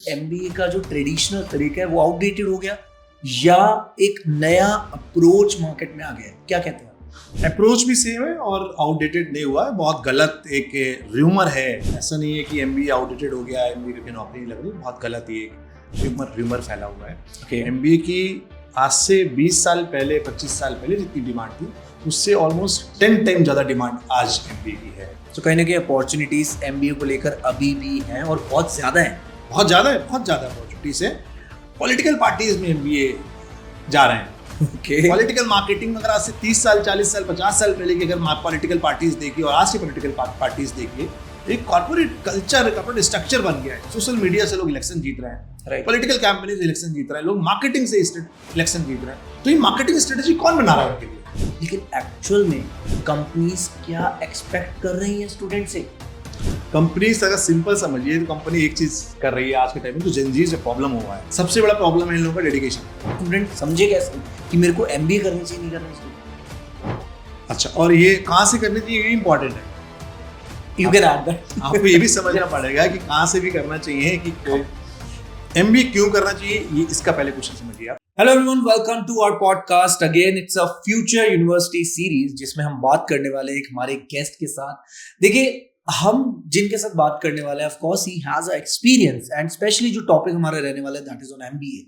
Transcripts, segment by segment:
MBA का जो traditional तरीका है वो आउटडेटेड हो गया या एक नया अप्रोच मार्केट में आ गया है? क्या कहते हैं? अप्रोच भी सेम है और आउटडेटेड नहीं हुआ है। बहुत गलत एक र्यूमर है। ऐसा नहीं है कि एमबीए आउटडेटेड हो गया, एमबीए की नौकरी नहीं लग रही। बहुत गलत ही एक र्यूमर फैला हुआ है। एमबीए की आज से 20 साल पहले 25 साल पहले जितनी डिमांड थी उससे ऑलमोस्ट 10 टाइम ज़्यादा डिमांड आज एमबीए की है। तो कहीं ना कहीं अपॉर्चुनिटीज एमबीए को लेकर अभी भी हैं और बहुत ज़्यादा है। बहुत ज़्यादा अपॉर्चुनिटीज है। पॉलिटिकल पार्टीज में एमबीए जा रहे हैं। पॉलिटिकल मार्केटिंग अगर आज से 30 साल 40 साल 50 साल पहले की अगर पॉलिटिकल पार्टीज देखिए और आज की पॉलिटिकल पार्टीज देखिए, एक कॉर्पोरेट कल्चर कॉर्पोरेट स्ट्रक्चर बन गया है। सोशल मीडिया से लोग इलेक्शन जीत रहे हैं, पॉलिटिकल कैंपेन से इलेक्शन जीत रहे हैं, लोग मार्केटिंग से इलेक्शन जीत रहे हैं। तो ये मार्केटिंग स्ट्रेटेजी कौन बना रहा है उनके लिए? लेकिन एक्चुअल में कंपनीज क्या एक्सपेक्ट कर रही हैं स्टूडेंट से? कंपनीज अगर सिंपल समझिए तो कंपनी एक चीज कर रही है आज के टाइम में, तो जेनजी से प्रॉब्लम हुआ है। सबसे बड़ा प्रॉब्लम है इन लोगों का डेडिकेशन। स्टूडेंट समझे कैसे कि मेरे को एमबीए करनी चाहिए नहीं करनी चाहिए? अच्छा, और ये कहाँ से करनी चाहिए ये इंपॉर्टेंट है। You can add that. आपको ये भी समझना पड़ेगा कि कहाँ से भी करना चाहिए, कि एमबीए क्यों करना चाहिए, ये इसका पहले क्वेश्चन समझिए आप। Hello everyone, welcome to our podcast again. It's a future university series जिसमें हम बात करने वाले हैं एक हमारे गेस्ट के साथ। देखिए, हम जिनके साथ बात करने वाले हैं, of course he has a experience and specially जो टॉपिक हमारा रहने वाला है दैट इज ऑन एमबीए।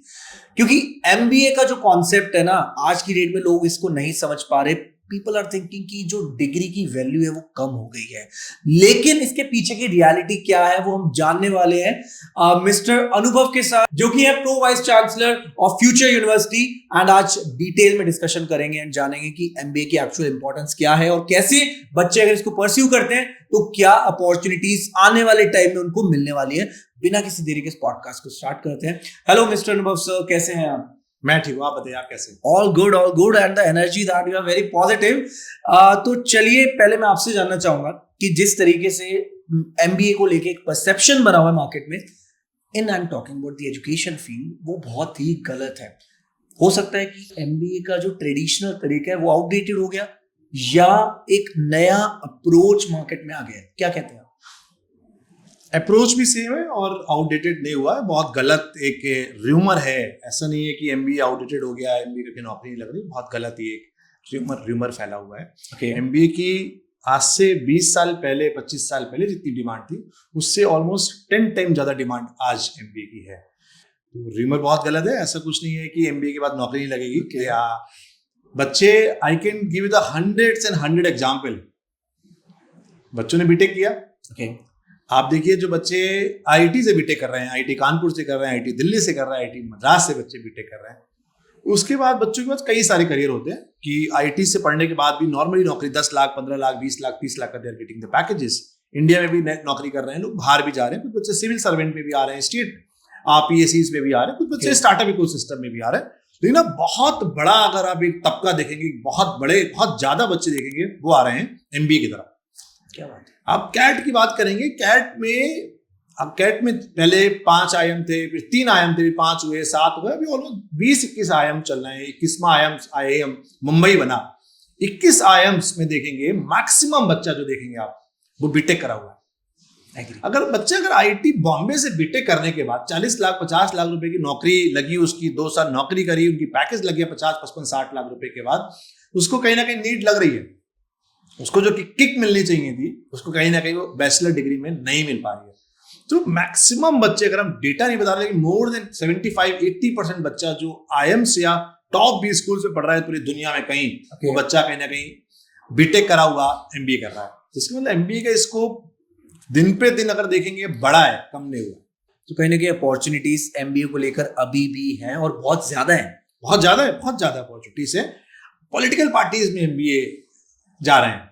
क्योंकि एमबीए का जो कॉन्सेप्ट है ना, आज की डेट में लोग इसको नहीं समझ पा रहे। पीपल आर थिंकिंग कि जो डिग्री की वैल्यू है वो कम हो गई है, लेकिन इसके पीछे की रियलिटी क्या है वो हम जानने वाले हैं मिस्टर अनुभव के साथ, जो कि है pro vice chancellor of future university. And आज डिटेल में डिस्कशन करेंगे एंड जानेंगे कि एमबीए की एक्चुअल इंपॉर्टेंस क्या है और कैसे बच्चे अगर इसको परस्यू करते हैं तो क्या अपॉर्चुनिटीज आने वाले टाइम में उनको मिलने वाली है। बिना किसी देरी के इस पॉडकास्ट को स्टार्ट करते हैं। हेलो मिस्टर अनुभव सर, कैसे हैं आप? मैं ठीक हूँ, आप बताइए आप कैसे? All good and the energy that you are very positive. तो चलिए, पहले मैं आपसे जानना चाहूंगा कि जिस तरीके से एमबीए को लेके एक परसेप्शन बना हुआ है मार्केट में, in I am talking about the education field, वो बहुत ही गलत है। हो सकता है कि एमबीए का जो ट्रेडिशनल तरीका है वो आउटडेटेड हो गया या एक नया अप्रोच मार्केट में आ गया है। क्या कहते हैं आप? अप्रोच भी सेम है और आउटडेटेड नहीं हुआ है। बहुत गलत एक र्यूमर है। ऐसा नहीं है कि एमबीए आउटडेटेड हो गया, एमबीए की नौकरी नहीं लग रही। बहुत गलत ही एक र्यूमर फैला हुआ है। एमबीए की आज से 20 साल पहले 25 साल पहले जितनी डिमांड थी उससे ऑलमोस्ट 10 टाइम ज्यादा डिमांड आज एमबीए की है। तो र्यूमर बहुत गलत है। ऐसा कुछ नहीं है कि एमबीए के बाद नौकरी नहीं लगेगी। या बच्चे, I can give the hundreds and hundred example. बच्चों ने बीटेक किया। आप देखिए, जो बच्चे आईआईटी से बीटेक कर रहे हैं, आईआईटी कानपुर से कर रहे हैं, आईआईटी दिल्ली से कर रहे हैं, आईआईटी मद्रास से बच्चे बीटेक कर रहे हैं, उसके बाद बच्चों के पास कई सारे करियर होते हैं कि आईआईटी से पढ़ने के बाद भी नॉर्मली नौकरी 10 लाख 15 लाख 20 लाख 30 लाख का they are getting the packages. India में भी नौकरी कर रहे हैं लोग, बाहर भी जा रहे हैं। कुछ बच्चे सिविल सर्वेंट में भी आ रहे हैं, स्टेट पीएससीज में भी आ रहे हैं, कुछ बच्चे स्टार्टअप इकोसिस्टम में भी आ रहे हैं। लेकिन अब बहुत बड़ा, अगर आप एक तबका देखेंगे, बहुत ज्यादा बच्चे देखेंगे, वो आ रहे हैं एमबीए की तरफ। क्या बात है? आप कैट की बात करेंगे। कैट में पहले 5 आईएम थे, फिर 3 आईएम थे, 5 हुए, 7 हुए, अभी ऑलमोस्ट 20-21 आईएम चल रहे हैं। 21वां आईएम मुंबई बना। 21 आईएम्स में देखेंगे मैक्सिमम बच्चा जो देखेंगे आप, वो बीटेक करा हुआ है। अगर आईआईटी बॉम्बे से बीटेक करने के बाद 40 लाख 50 लाख रुपए की नौकरी लगी, उसकी 2 साल नौकरी करी, उनकी पैकेज लगी 50-55-60 लाख रुपए के बाद, उसको कहीं ना कहीं नीड लग रही है। उसको जो किक मिलनी चाहिए थी, उसको कहीं ना कहीं वो बैचलर डिग्री में नहीं मिल पा रही है। तो मैक्सिमम बच्चे, अगर हम डेटा नहीं बता रहे, लेकिन मोर देन 75-80% बच्चा जो आईएम्स या टॉप 20 स्कूल से पढ़ रहा है पूरी दुनिया में कहीं, वो बच्चा कहीं ना कहीं बीटेक करा हुआ एमबीए कर रहा है। जिसके मतलब एमबीए का स्कोप दिन पे दिन अगर देखेंगे बड़ा है, कम नहीं हुआ। तो कहीं ना कहीं अपॉर्चुनिटीज एमबीए को लेकर अभी भी हैं और बहुत ज्यादा है। बहुत ज्यादा अपॉर्चुनिटीज है। पॉलिटिकल पार्टीज में एमबीए जा रहे हैं।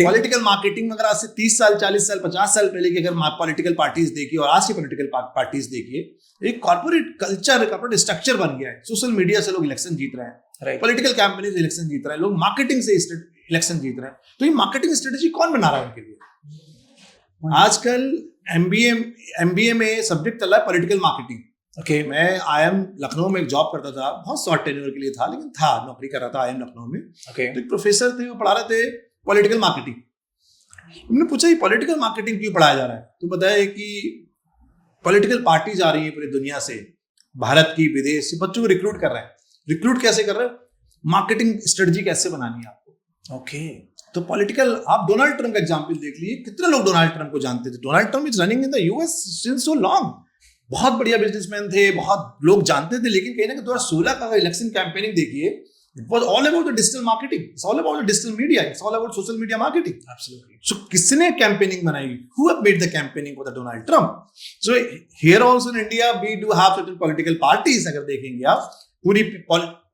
पॉलिटिकल मार्केटिंग में अगर आज से 30 साल 40 साल 50 साल पहले की अगर पॉलिटिकल पार्टीज देखिए और आज की पॉलिटिकल पार्टीज देखिए, एक कॉर्पोरेट कल्चर कॉर्पोरेट स्ट्रक्चर बन गया है। सोशल मीडिया से लोग इलेक्शन जीत रहे हैं, पॉलिटिकल कैंपेन से इलेक्शन जीत रहे हैं, लोग मार्केटिंग से इलेक्शन जीत रहे हैं। तो ये मार्केटिंग स्ट्रेटेजी कौन बना रहा है उनके लिए? आजकल एमबीए में सब्जेक्ट चल रहा है पॉलिटिकल मार्केटिंग। मैं आईएम लखनऊ में एक जॉब करता था, बहुत शॉर्ट टेन्योर के लिए था, लेकिन नौकरी कर रहा था आईएम लखनऊ में। तो एक प्रोफेसर थे, वो पढ़ा रहे थे पॉलिटिकल मार्केटिंग। उन्होंने पूछा ये पॉलिटिकल मार्केटिंग क्यों पढ़ाया जा रहा है? तो बताया कि पॉलिटिकल पार्टीज आ रही है पूरी दुनिया से, भारत की, विदेश से, बच्चों को रिक्रूट कर रहे हैं। रिक्रूट कैसे कर रहे हैं? मार्केटिंग स्ट्रेटजी कैसे बनानी है आपको। ओके, तो पॉलिटिकल, आप डोनाल्ड ट्रम्प का एग्जांपल देख लीजिए, कितने लोग डोनाल्ड ट्रम्प को जानते थे। Donald Trump is running in the US since so long, बहुत बढ़िया बिजनेसमैन थे, बहुत लोग जानते थे। लेकिन कहीं ना कहीं 2016 का इलेक्शन कैंपेनिंग देखिए, it was all about the digital marketing, it's all about the digital media, it's all about social media marketing. Absolutely. So किसने कैंपेनिंग बनाई? Who have made the campaigning for the Donald Trump? So here also in India we do have certain political parties. अगर देखेंगे आप पूरी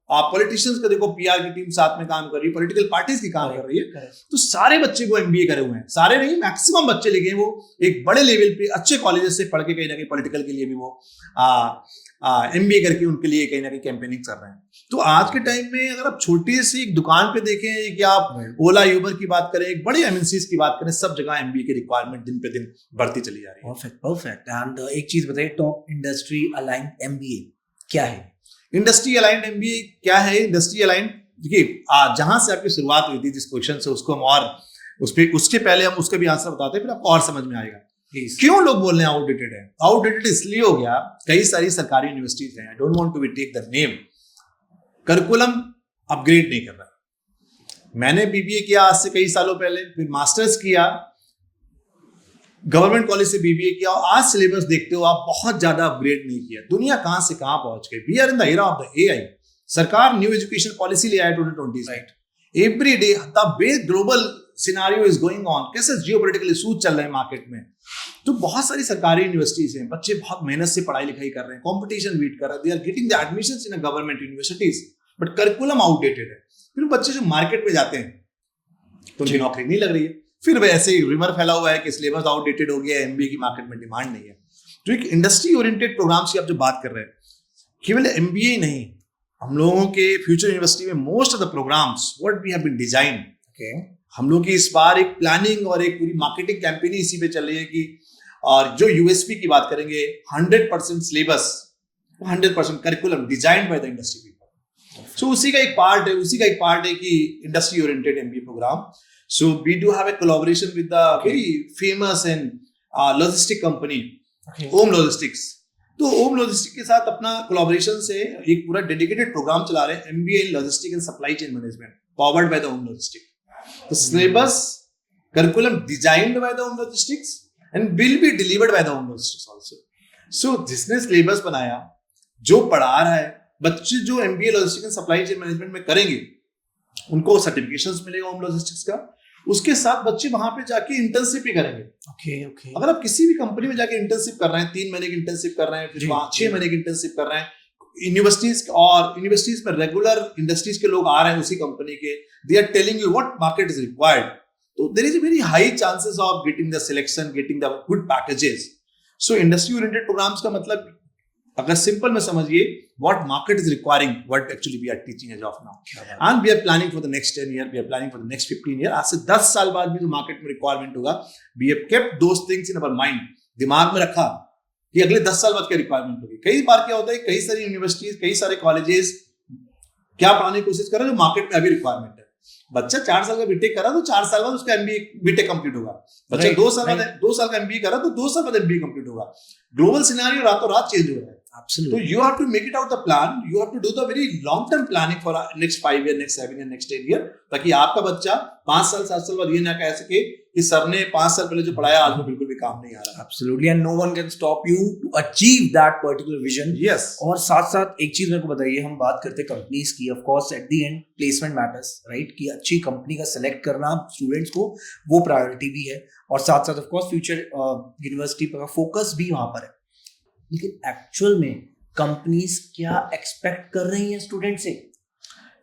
आप politicians का देखो, PR की टीम साथ में काम कर रही है, पॉलिटिकल पार्टीज की काम कर रही है। तो सारे बच्चे को एमबीए करे हुए हैं, सारे नहीं, मैक्सिमम बच्चे लेके वो एक बड़े लेवल पे अच्छे कॉलेजेस से पढ़ के कहीं ना कहीं पॉलिटिकल के लिए भी वो एमबीए करके उनके लिए कहीं ना कहीं कैंपेनिंग कर रहे हैं। तो आज के टाइम में अगर आप छोटी सी एक दुकान पे देखें कि आप ओला यूबर की बात करें, एक बड़ी एमएनसीज की बात करें, सब जगह एमबीए की रिक्वायरमेंट दिन पे दिन बढ़ती चली जा रही है। Perfect, perfect. एंड एक चीज बताइए, टॉप इंडस्ट्री अलाइंड एमबीए क्या है? इंडस्ट्री अलाइंड एमबीए क्या है? इंडस्ट्री अलाइंड, देखिए जहां से आपकी शुरुआत हुई थी जिस क्वेश्चन से, उसको हम और उसके पहले हम उसका भी आंसर बताते हैं, फिर आपको और समझ में आएगा क्यों लोग बोल रहे हैं आउटडेटेड है। आउटडेटेड इसलिए हो गया, कई सारी सरकारी यूनिवर्सिटीज हैं, I don't want to take the name, curriculum upgrade नहीं कर रहा। मैंने बीबीए किया आज से कई सालों पहले, फिर मास्टर्स किया, गवर्नमेंट कॉलेज से बीबीए किया, और आज सिलेबस देखते हो आप, बहुत ज्यादा अपग्रेड नहीं किया। दुनिया कहां से कहां पहुंच गई। We are in the era of the AI. सरकार न्यू एजुकेशन पॉलिसी ले आया 2020, right? Every day the base global scenario is going on, कैसे जियोपॉलिटिकल इश्यूज चल रहे हैं मार्केट में। तो बहुत सारी सरकारी यूनिवर्सिटीज हैं, बच्चे बहुत मेहनत से पढ़ाई लिखाई कर रहे हैं, कंपटीशन बीट कर रहे हैं, they are getting the admissions in government universities, but curriculum outdated है। फिर बच्चे जो मार्केट में जाते हैं तो उनकी नौकरी नहीं लग रही है। फिर वैसे ही रिमर फैला हुआ है कि सिलेबस आउटडेटेड हो गया है, एमबीए की मार्केट में डिमांड नहीं है। तो एक इंडस्ट्री ओरिएंटेड प्रोग्राम्स की आप जो बात कर रहे हैं, केवल एमबीए ही नहीं, हम लोगों के फ्यूचर यूनिवर्सिटी में most of the programmes what we have been design, हम लोग की इस बार एक प्लानिंग और एक पूरी मार्केटिंग कैंपेन इसी पे चल रही है कि, और जो यूएसपी की बात करेंगे, 100% syllabus, 100% curriculum designed by the industry people. So उसी का एक पार्ट है कि industry oriented MBA programme. So we do have a collaboration with the very famous and logistic company, Om Logistics. तो ओम लॉजिस्टिक के साथ अपना कोलैबोरेशन से एक पूरा डेडिकेटेड प्रोग्राम चला रहे हैं, MBA in logistic and supply chain management, powered by the Om logistic. तो syllabus, curriculum designed by the Om logistics and will be delivered by the Om logistics also. So जिसने सिलेबस बनाया, जो पढ़ा रहा है, बच्चे जो MBA logistic and supply chain management में करेंगे, उनको सर्टिफिकेशंस मिलेगा ओम लॉजिस्टिक्स का। उसके साथ बच्चे वहां पे जाके इंटर्नशिप भी करेंगे। ओके। अगर आप किसी भी कंपनी में जाके इंटर्नशिप कर रहे हैं, 3 महीने की इंटर्नशिप कर रहे हैं, फिर 6 महीने की इंटर्नशिप कर रहे हैं, यूनिवर्सिटीज में रेगुलर इंडस्ट्रीज के लोग आ रहे हैं उसी कंपनी के, they are telling you what market is required, तो there is a very high chances of getting the selection, getting the good packages. So industry oriented programmes का मतलब, अगर सिंपल में समझिए, what market is requiring, what actually we are teaching as of now, and we are planning for the next 10 year, we are planning for the next 15 year। आज से 10 साल बाद भी जो मार्केट में रिक्वायरमेंट होगा, we have kept those things in our mind, दिमाग में रखा कि अगले 10 साल बाद क्या रिक्वायरमेंट होगी। कई बार क्या होता है, कई सारी यूनिवर्सिटीज, कई सारे कॉलेजेस क्या पढ़ाने की कोशिश कर रहे हैं जो मार्केट में अभी रिक्वायरमेंट है। बच्चा 4 साल का बीटेक करा तो 4 साल बाद उसका एमबीए बीटेक कंप्लीट होगा। बच्चा 2 साल का एमबीए करा तो 2 साल बाद एमबीए कंप्लीट होगा। ग्लोबल सिनेरियो रातों रात चेंज हो रहा है। Absolutely. So you have to make it out the plan. You have to do the very long term planning for next 5 year, next 7 year, next 10 year, ताकि आपका बच्चा 5 साल 7 साल बाद ये ना कह सके कि सर ने 5 साल पहले जो पढ़ाया आज में बिल्कुल भी काम नहीं आ रहा। Absolutely, and no one can stop you to achieve that particular vision. Yes. और साथ साथ एक चीज मेरे को बताइए, हम बात करते हैं कंपनीज की, of course at the end placement matters, right? कि अच्छी कंपनी का सेलेक्ट करना स्टूडेंट्स को वो प्रायोरिटी भी है, और साथ साथ of course फ्यूचर यूनिवर्सिटी पर फोकस भी वहां पर है। लेकिन एक्चुअल में कंपनीज क्या एक्सपेक्ट कर रही हैं स्टूडेंट से?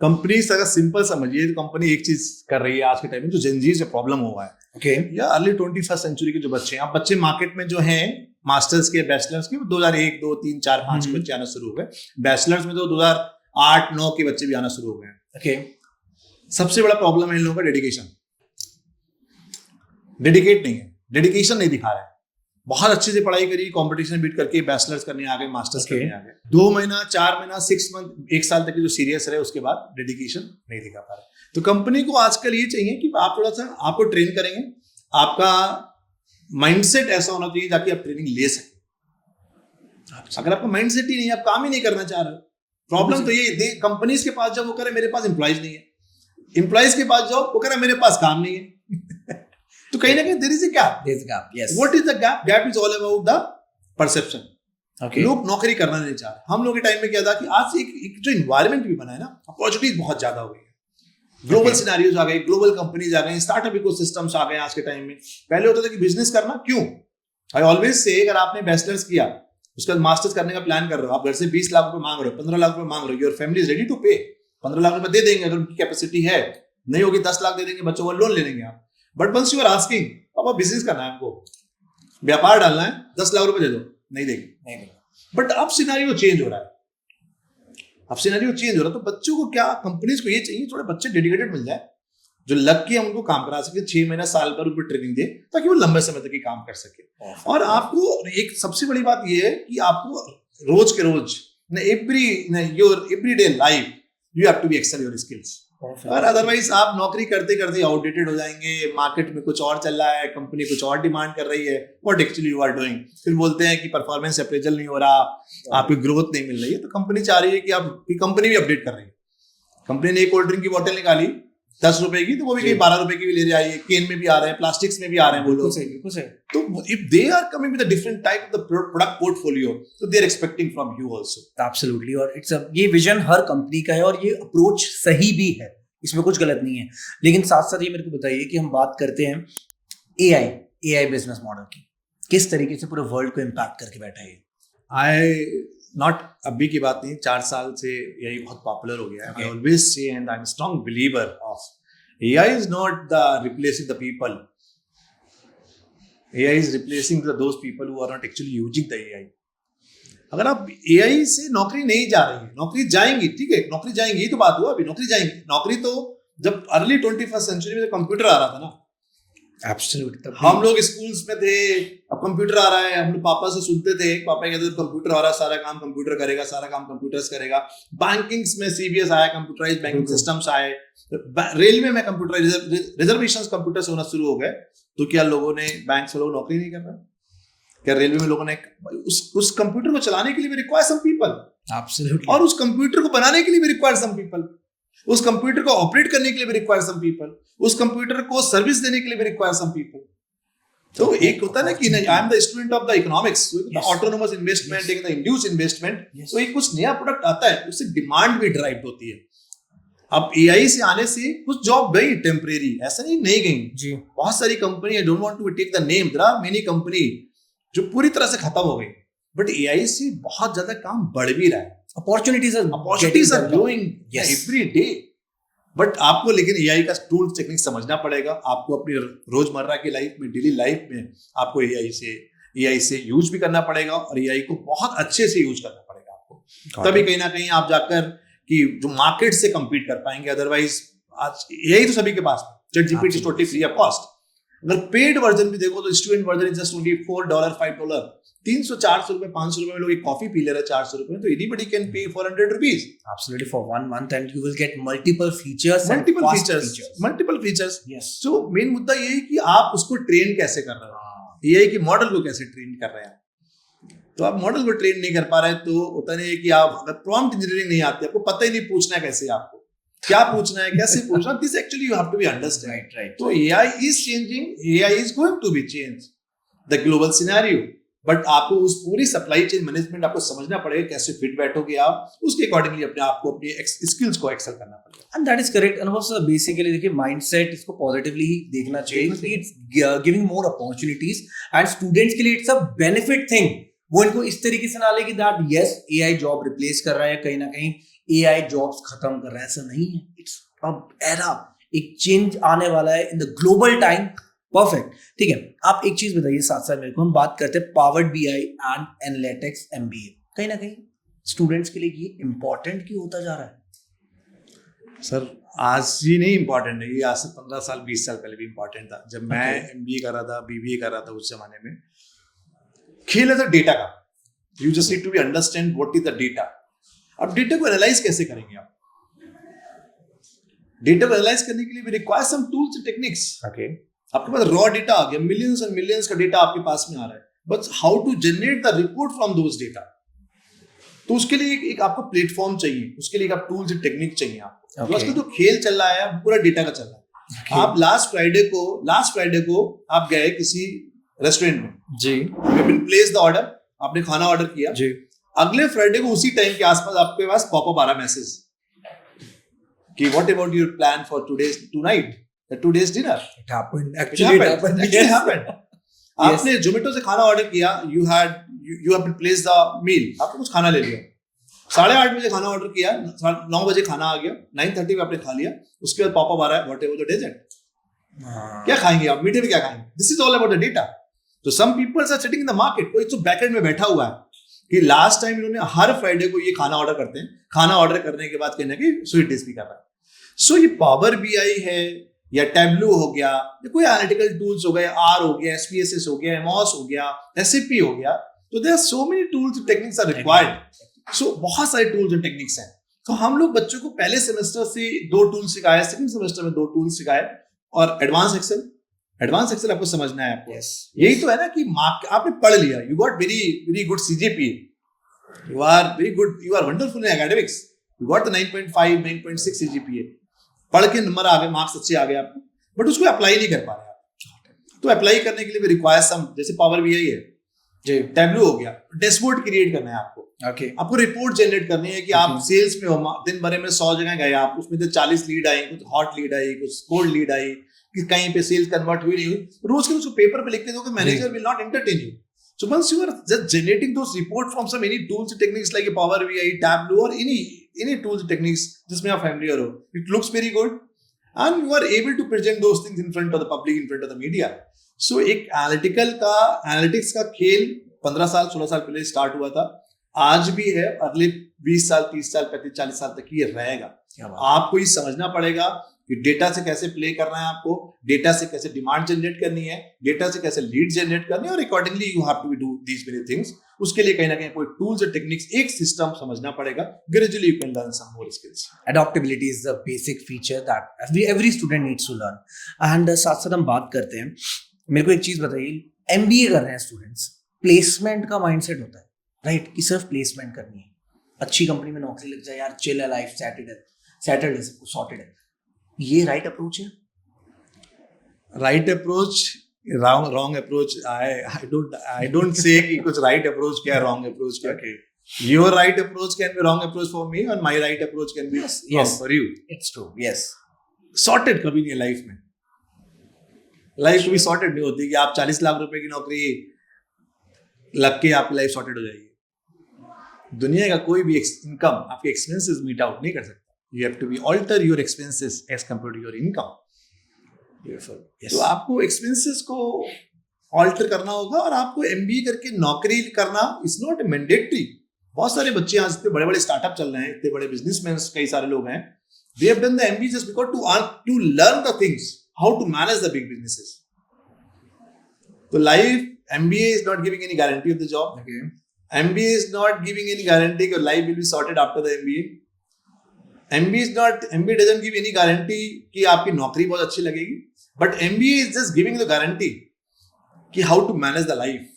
कंपनीज अगर सिंपल समझिए, तो कंपनी एक चीज कर रही है आज के टाइम में, जो जेनजीज में प्रॉब्लम हुआ है, ओके, या अर्ली 21st सेंचुरी के जो बच्चे हैं, अब बच्चे मार्केट में जो हैं मास्टर्स के, बैचलर्स के, 2001, 2, 3, 4, 5 के बच्चे आना शुरू हो गए। बैचलर्स में तो 2008, 9 के बच्चे भी आना शुरू हो गए। ओके, सबसे बड़ा प्रॉब्लम है इन लोगों का डेडिकेशन। डेडिकेट नहीं है, डेडिकेशन नहीं दिखा रहा है। बहुत अच्छे से पढ़ाई करी, कंपटीशन बीट करके बैचलर्स करने आ गए, मास्टर्स करने आ गए, 2 महीना 4 महीना 6 मंथ 1 साल तक जो सीरियस रहे, उसके बाद डेडिकेशन नहीं दिखा पा रहे। तो कंपनी को आजकल ये चाहिए कि आप थोड़ा सा, आपको ट्रेन करेंगे, आपका माइंडसेट ऐसा होना चाहिए ताकि आप ट्रेनिंग ले सकें। अगर आपका माइंड सेट ही नहीं है, आप काम ही नहीं करना चाह रहे हो, प्रॉब्लम तो ये कंपनीज के पास जाओ, वो करे मेरे पास एम्प्लॉइज नहीं है, एम्प्लॉइज के पास जाओ, वो करे मेरे पास काम नहीं है। तो कहीं ना कहीं there is a gap. What is the gap? Gap is all about the perception. लोग नौकरी करना नहीं चाह रहे। हम लोग के टाइम में क्या था कि आज एक जो इन्वायरमेंट भी बना है ना, अपॉर्चुनिटीज बहुत ज्यादा हो गई है, ग्लोबल सिनेरियोज आ गए, ग्लोबल कंपनीज आ गए, स्टार्टअप इकोसिस्टम्स आ गए आज के टाइम में। पहले होता था कि बिजनेस करना क्यों, आई ऑलवेज से, अगर आपने बैचलर्स किया, उसके बाद मास्टर्स करने का प्लान कर रहे हो, आप घर से 20 लाख रुपए मांग रहे हो, 15 लाख रुपए मांग रहे हो, your family is ready to pay, 15 lakh रुपए दे देंगे अगर उनकी कैपेसिटी है, नहीं होगी 10 लाख दे देंगे, बच्चों को लोन ले लेंगे आप। But once you are asking, पापा बिजनेस करना है हमको, व्यापार डालना है, 10 लाख रुपए दे दो, नहीं देंगे। बट अब सिनेरियो चेंज हो रहा है, तो बच्चों को क्या, कंपनीज को ये चाहिए थोड़े बच्चे डेडिकेटेड मिल जाए, जो लग के हम उनको काम करा सके, 6 महीना साल भर उनको ट्रेनिंग दे, ताकि वो लंबे समय तक ही काम कर सके। और आपको एक सबसे बड़ी बात ये है कि आपको रोज के रोज your everyday life you have to be excel your skills. और अदरवाइज आप नौकरी करते करते आउटडेटेड हो जाएंगे, मार्केट में कुछ और चल रहा है, कंपनी कुछ और डिमांड कर रही है, what actually you are doing. फिर बोलते हैं कि परफॉर्मेंस अप्रेजल नहीं हो रहा, आपकी ग्रोथ नहीं मिल रही है। तो कंपनी चाह रही है कि आपकी कंपनी भी अपडेट कर रही है। कंपनी ने एक कोल्ड ड्रिंक की बोतल निकाली 10 रुपए की, तो वो भी कहीं 12 रुपए की भी ले आई है, केन में भी आ रहे हैं, प्लास्टिक्स में भी आ रहे हैं वो लोग। तो if they are coming with a different type of the product portfolio, तो they are expecting from you also. Absolutely. और इट्स ये विजन हर कंपनी का है, और ये अप्रोच सही भी है, इसमें कुछ गलत नहीं है। लेकिन साथ साथ ये मेरे को बताइए कि हम बात करते हैं एआई बिजनेस मॉडल की, किस तरीके से पूरे वर्ल्ड को इम्पैक्ट करके बैठा है। आई नॉट अभी की बात नहीं, 4 साल से यही बहुत पॉपुलर हो गया है। I always say, and I am strong believer of, AI is not the replacing the people. AI is replacing those people who are not actually using the AI. अगर आप AI से नौकरी नहीं जा रही है, नौकरी जाएंगी, ठीक है, नौकरी जाएंगी, ये तो बात हुआ, अभी नौकरी जाएंगी। नौकरी तो जब अर्ली 21st सेंचुरी में कंप्यूटर आ रहा था ना, एब्सोल्युटली, हम लोग स्कूल्स में थे, अब कंप्यूटर आ रहा है, हम लोग पापा से सुनते थे, पापा कहते थे कंप्यूटर आ रहा है, सारा काम कंप्यूटर करेगा, सारा काम कंप्यूटर्स करेगा। बैंकिंग्स में CBS आया, कंप्यूटराइज्ड बैंकिंग सिस्टम्स आए, रेलवे में कंप्यूटर रिजर्वेशंस कंप्यूटर से होना शुरू हो गए। तो क्या लोगों ने, बैंक से लोग नौकरी नहीं कर रहे? क्या रेलवे में लोगों ने उस कंप्यूटर को चलाने के लिए भी रिक्वायर सम पीपल, एब्सोल्युटली, और उस कंप्यूटर को बनाने के लिए भी रिक्वायर सम पीपल, उस कंप्यूटर को ऑपरेट करने के लिए भी रिक्वायर सम पीपल, उस कंप्यूटर को सर्विस देने के लिए भी रिक्वायर सम पीपल। तो एक होता है ना कि I am the student of the economics, autonomous investment, एक इंड्यूस इन्वेस्टमेंट। तो एक कुछ नया प्रोडक्ट आता है, उससे डिमांड भी ड्राइव होती है। अब AI से आने से कुछ जॉब गई टेम्परेरी, ऐसा नहीं गई जी। बहुत सारी company, I don't want to take the name, there are many company जो पूरी तरह से खत्म हो गई। बट AI से बहुत ज्यादा काम बढ़ भी रहा है, opportunities are growing every day. But आपको लेकिन AI का टूल टेक्निक समझना पड़ेगा। आपको अपनी रोजमर्रा की लाइफ में, डेली लाइफ में आपको AI से यूज भी करना पड़ेगा, और AI को बहुत अच्छे से यूज करना पड़ेगा आपको। तभी कहीं ना कहीं आप जाकर कि जो मार्केट से compete कर पाएंगे। अदरवाइज आज AI तो सभी के पास है, ChatGPT is totally free of cost। अगर पेड वर्जन भी देखो तो student version is just only $4, $5, 300-400 रुपए, 500 रुपए में लोग एक कॉफी पी ले रहे हैं 400 रुपए में। तो anybody can pay $400 absolutely for 1 month, and you will get multiple features, multiple features। So main मुद्दा ये है कि आप उसको ट्रेन कैसे कर रहे हो, AI के मॉडल को कैसे ट्रेन कर रहे हैं। तो आप मॉडल को ट्रेन नहीं कर पा रहे, तो होता नहीं है कि आप अगर प्रॉम्प्ट इंजीनियरिंग नहीं आती, आपको पता ही नहीं पूछना है कैसे, आपको क्या पूछना है, कैसे पूछना, this actually you have to be understand. तो AI is changing, AI is going to be change the global scenario, but आपको उस पूरी सप्लाई चेन मैनेजमेंट आपको समझना पड़ेगा, कैसे फिट बैठोगे आप, उसके अकॉर्डिंगली अपने आप को, अपनी स्किल्स को एक्सेल करना पड़ेगा। And that is correct. And बस बेसिकली देखिए, माइंडसेट इसको पॉजिटिवली ही देखना चाहिए। It's giving more opportunities, and students के लिए इट्स अ बेनिफिट थिंग। वो इनको इस तरीके से ना ले कि that yes AI job replace कर रहा है, कहीं ना कहीं AI जॉब्स खत्म कर रहा है, ऐसा नहीं है। इट्स अ एरा, एक चेंज आने वाला है in the global time. Perfect, ठीक है। आप एक चीज बताइए साथ साथ मेरे को, हम बात करते हैं powered BI and analytics MBA, कहीं ना कहीं स्टूडेंट्स के लिए ये इंपॉर्टेंट क्यों होता जा रहा है? सर आज ही नहीं इंपॉर्टेंट है, ये आज से 15 साल 20 साल पहले भी इंपॉर्टेंट था। जब मैं MBA कर रहा था, BBA कर रहा था, उस जमाने में खेल है डेटा का। You just need to be understand what is the data. अब डेटा को एनालाइज कैसे करेंगे आप? डेटा को एनालाइज करने के लिए भी require some tools and techniques. Okay, आपके पास रॉ डेटा आ गया, मिलियंस एंड मिलियंस का डेटा आपके पास में आ रहा है, but how to generate the report from those data, तो उसके लिए एक आपको प्लेटफॉर्म चाहिए, उसके लिए एक आप टूल्स एंड टेक्निक चाहिए आपको। Okay. तो आजकल जो खेल चल रहा है पूरा डेटा का चल रहा है। Okay. आप लास्ट फ्राइडे को आप गए किसी रेस्टोरेंट में जी, you have been place the order, आपने खाना ऑर्डर किया जी, अगले फ्राइडे को उसी टाइम के आसपास आपके पास पॉपअप आ रहा मैसेज कि what about your plan for tonight today's dinner. it happened. It Actually, it happened. happened. Actually Yes. happened. आपने जोमेटो से खाना ऑर्डर किया, you have been place the meal, आपने कुछ खाना ले लिया, 8:30 बजे खाना ऑर्डर किया, 9 बजे खाना आ गया, 9:30 पे आपने खा लिया, उसके बाद पॉपअप आ रहा है व्हाट एवर द डेजर्ट। क्या खाएंगे आप, मीठे में क्या खाएंगे? This is all about the data. तो some peoples are sitting in the market, कोई तो बैकएंड में बैठा हुआ है कि लास्ट टाइम इन्होंने हर फ्राइडे को ये खाना ऑर्डर करते हैं, खाना ऑर्डर करने के बाद कहीं ना कहीं स्वीट डिश भी कर रहा है। सो ये पावर बीआई है या टैब्लू हो गया या कोई एनालिटिकल टूल्स हो गए, आर हो गया, एसपीएसएस हो गया, एमओएस हो गया, एसएपी हो गया, तो there are so many tools and techniques are required. So बहुत सारे टूल्स एंड टेक्निक्स हैं। तो हम लोग बच्चों को पहले सेमेस्टर से 2 टूल्स सिखाए, सेकंड सेमेस्टर में 2 टूल्स सिखाए, और एडवांस एक्सेल आपको समझना है आपको। Yes. यही तो है ना कि आपने पढ़ लिया, you got very good CGPA, you are very good, you are wonderful in academics, you got the 9.5 9.6 CGPA, पढ़ के नंबर आ गए, मार्क्स अच्छे आ गए आपको, बट उसको अप्लाई नहीं कर पा रहे आप। तो अप्लाई करने के लिए भी रिक्वायर सम, जैसे पावर बीआई है जी, टैब्लू हो गया, डैशबोर्ड क्रिएट करना है आपको। Okay. आपको रिपोर्ट जनरेट करनी है कि आप सेल्स में हो, दिन भर में 100 जगह गए आप, उसमें से 40 लीड आई, कुछ हॉट लीड आई, कुछ कोल्ड लीड आई, कि कहीं पे सेल्स कन्वर्ट हुई नहीं हुई, रोज के उसको पेपर पे लिख के दो कि manager will not entertain you. So once you are just generating those report from some any tools and techniques like a Power BI, Tableau or any tools and techniques जिसमें आप familiar हो, it looks very good and you are able to present those things in front of the public, in front of the media. So एक analytics का खेल 15 साल 16 साल पहले start हुआ था, आज भी है, अगले 20 साल 30 साल 35 40 साल तक ये रहेगा। आपको ये समझना पड़ेगा कि डेटा से कैसे प्ले करना है, आपको डेटा से कैसे डिमांड जनरेट करनी है, डेटा से कैसे लीड जनरेट करनी है, और accordingly you have to do these many things. उसके लिए कहीं ना कहीं कोई टूल्स और टेक्निक्स, एक सिस्टम समझना पड़ेगा। Gradually you can learn some more skills. Adaptability is the basic feature that every student needs to learn. And साथ साथ हम बात करते हैं, मेरे को एक चीज बताइए, MBA कर रहे हैं स्टूडेंट्स, प्लेसमेंट का माइंडसेट होता है राइट, कि सिर्फ प्लेसमेंट करनी है, अच्छी कंपनी में नौकरी लग जाए यार, चिल है लाइफ, सेटल्ड है, सब कुछ सॉर्टेड है। ये राइट अप्रोच है? Right approach, wrong approach, I don't say कि कुछ राइट अप्रोच क्या है, रॉन्ग अप्रोच क्या है। Your right approach can be wrong approach for me और my right approach can be wrong for you. It's true, yes. Sorted कभी नहीं है लाइफ में, लाइफ कभी सॉर्टेड नहीं होती कि आप 40 लाख रुपए की नौकरी लग के आपकी लाइफ सॉर्टेड हो जाएगी। दुनिया का कोई भी इनकम आपके एक्सपेंसेस मीट आउट नहीं कर सकता। You have to be alter your expenses as compared to your income. Beautiful. Yes. तो आपको expenses को alter करना होगा, और आपको MBA करके नौकरी करना is not mandatory. बहुत सारे बच्चे आज इतने बड़े-बड़े स्टार्टअप चल रहे हैं, इतने बड़े बिजनेसमैन कई सारे लोग हैं, they have done the MBA just because to learn the things, how to manage the big businesses. तो life MBA is not giving any guarantee of the job. Okay. MBA is not giving any guarantee that life will be sorted after the MBA. MBA doesn't give any guarantee कि आपकी नौकरी बहुत अच्छी लगेगी, but MBA is just giving the guarantee कि how to manage the life,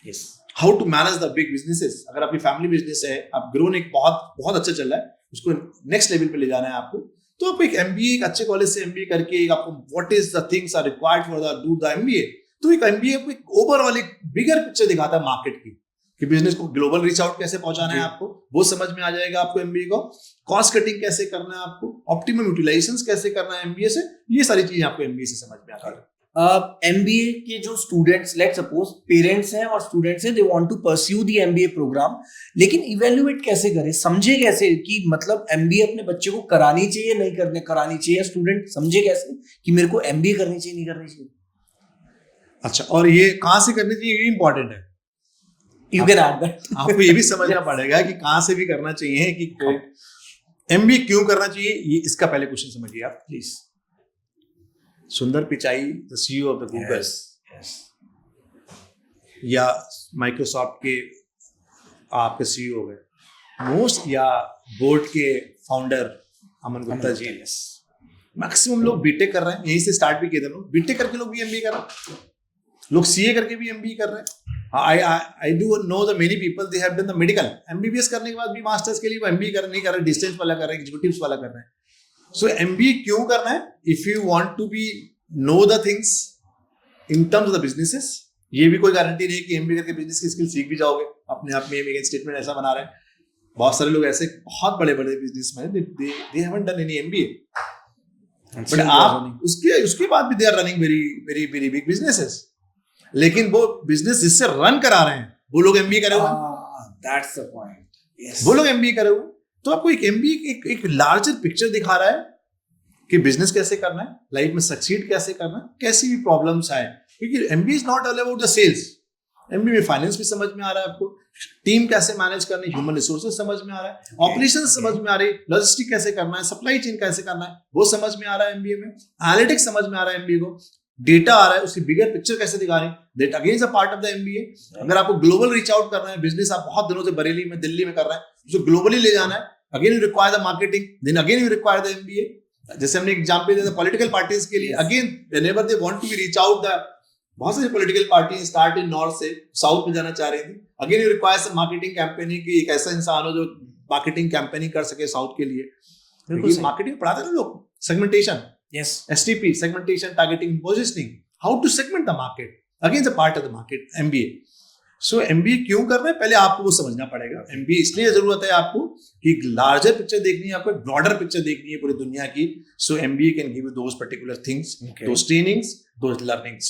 yes, how to manage the big businesses. अगर आपकी family business है, आप ग्रोन एक बहुत अच्छा चल रहा है, उसको नेक्स्ट लेवल पे ले जाना है आपको, तो आप एक MBA, एक अच्छे कॉलेज से MBA करके आपको what is the things are required for the MBA, तो एक MBA को एक ओवरऑल एक बिगर पिक्चर दिखाता है मार्केट की, कि बिजनेस को ग्लोबल रीच आउट कैसे पहुंचाना है आपको, वो समझ में आ जाएगा आपको MBA को। कॉस्ट कटिंग कैसे करना है आपको, ऑप्टिमम यूटिलाइजेशन कैसे करना है MBA से, ये सारी चीजें आपको MBA से समझ में आती है। MBA के जो स्टूडेंट्स, लेट्स सपोज पेरेंट्स हैं और स्टूडेंट्स हैं, they want to pursue the MBA programme, लेकिन इवेल्युएट कैसे करें, समझे कैसे कि मतलब MBA अपने बच्चे को करानी चाहिए नहीं करानी चाहिए, स्टूडेंट समझे कैसे कि मेरे को MBA करनी चाहिए नहीं करनी चाहिए? अच्छा, और ये कहाँ से करनी चाहिए, ये इंपॉर्टेंट है। You can add that. आपको ये भी समझना पड़ेगा कि कहाँ से भी करना चाहिए, कि MBA क्यों करना चाहिए, ये इसका पहले क्वेश्चन समझिए आप प्लीज। सुंदर Pichai, the CEO of the Google या माइक्रोसॉफ्ट के आपके CEO गए, मोस्ट या बोर्ड के फाउंडर अमन गुप्ता जी, मैक्सिमम लोग बीटेक कर रहे हैं, यहीं से स्टार्ट भी किए थे लोग, बीटेक करके लोग भी MBA कर रहे हैं, लोग CA करके भी MBA कर रहे हैं। I do know the many people they have done the medical MBBS करने के बाद भी मास्टर्स के लिए वो MBA नहीं कर रहे, डिस्टेंस वाला कर रहे हैं, एग्जीक्यूटिव्स वाला कर रहे हैं. सो MBA क्यों करना है? If you want to be know the things in terms of the businesses. ये भी कोई गारंटी नहीं कि MBA करके बिजनेस की स्किल सीख भी जाओगे. अपने आप में एक स्टेटमेंट ऐसा बना रहे हैं. बहुत सारे लोग ऐसे बहुत बड़े बड़े businessman they haven't done any MBA, but आप उसके बाद भी they are running very very very big businesses. लेकिन वो बिजनेस जिससे रन करा रहे हैं वो लोग MBA करे हुए. That's the point. Yes. वो लोग MBA करे हुए. तो आपको एक MBA एक लार्जर पिक्चर दिखा रहा है कि बिजनेस कैसे करना है, लाइफ में सक्सीड कैसे करना है, कैसी भी प्रॉब्लम्स आए. क्योंकि MBA is not all about the sales. MBA में फाइनेंस भी समझ में आ रहा है आपको, टीम कैसे मैनेज करनी है, ह्यूमन रिसोर्सेज समझ में आ रहा है, ऑपरेशन समझ में आ रही है, लॉजिस्टिक कैसे करना है, सप्लाई चेन कैसे करना है, वो समझ में आ रहा है MBA में. एनालिटिक्स समझ में आ रहा है MBA को. डेटा आ रहा है, उसकी बिगर पिक्चर कैसे दिखा रही है, that again is a part of the MBA. अगर आपको ग्लोबल रीच आउट करना है, बिजनेस आप बहुत दिनों से बरेली में दिल्ली में कर रहे हैं, उसको ग्लोबली ले जाना है, again you require the marketing, then again you require the MBA. जैसे हमने एग्जांपल दिया था पॉलिटिकल पार्टीज के लिए, again whenever they want to be reach out the, बहुत सारी political party start in north से साउथ में जाना चाह रही थी, again you require some marketing campaigning की एक ऐसा इंसान हो जो मार्केटिंग कैंपेनिंग कर सके साउथ के लिए. क्योंकि मार्केटिंग पढ़ाते हैं लोग, segmentation, yes, STP, segmentation, targeting, positioning, how to segment the market, again is a part of the market, MBA. So MBA क्यों कर रहे हैं, पहले आपको वो समझना पड़ेगा. MBA इसलिए जरूरत है आपको कि एक लार्जर पिक्चर देखनी है, आपको ब्रॉडर पिक्चर देखनी है पूरी दुनिया की. So MBA can give you those particular things, those trainings, those learnings.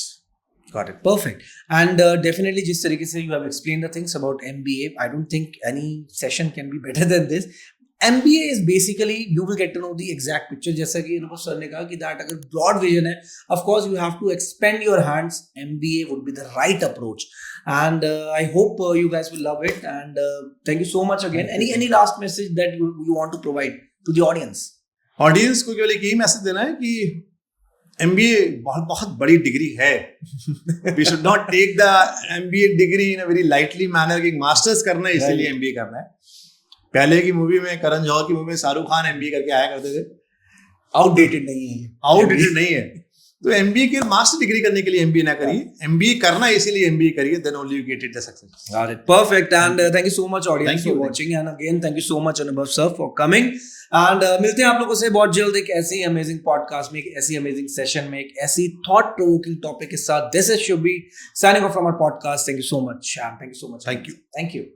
Got it. Perfect. And definitely जिस तरीके से you have explained the things about MBA, I don't think any session can be better than this. MBA is basically you will get to know the exact picture. जैसा कि इनको sir ने कहा कि that अगर broad vision है, of course you have to expand your hands. MBA would be the right approach, and I hope you guys will love it. And thank you so much again. Any last message that you want to provide to the audience? Audience को केवल एक ही message देना है कि MBA बहुत बहुत बड़ी degree है. We should not take the MBA degree in a very lightly manner कि मास्टर्स करना है इसीलिए MBA करना है. पहले की मूवी में, करण जौहर की मूवी में शाहरुख खान MBA करके आया करते थे. आउटडेटेड नहीं है, आउटडेटेड नहीं है. तो MBA की मास्टर डिग्री करने के लिए MBA ना करिए, MBA करना है इसीलिए MBA करिए, then only you get it the success. Got it. Perfect. And thank you so much audience for watching, and again thank you so much Anubhav sir for coming. And मिलते हैं आप लोगों से बहुत जल्द एक ऐसी अमेजिंग पॉडकास्ट में, एक ऐसी अमेजिंग सेशन में, एक ऐसी थॉट प्रोवोकिंग टॉपिक के साथ. This is Shubhi signing off from our podcast. Thank you so much, Sham. Thank you so much. Thank you. Thank you.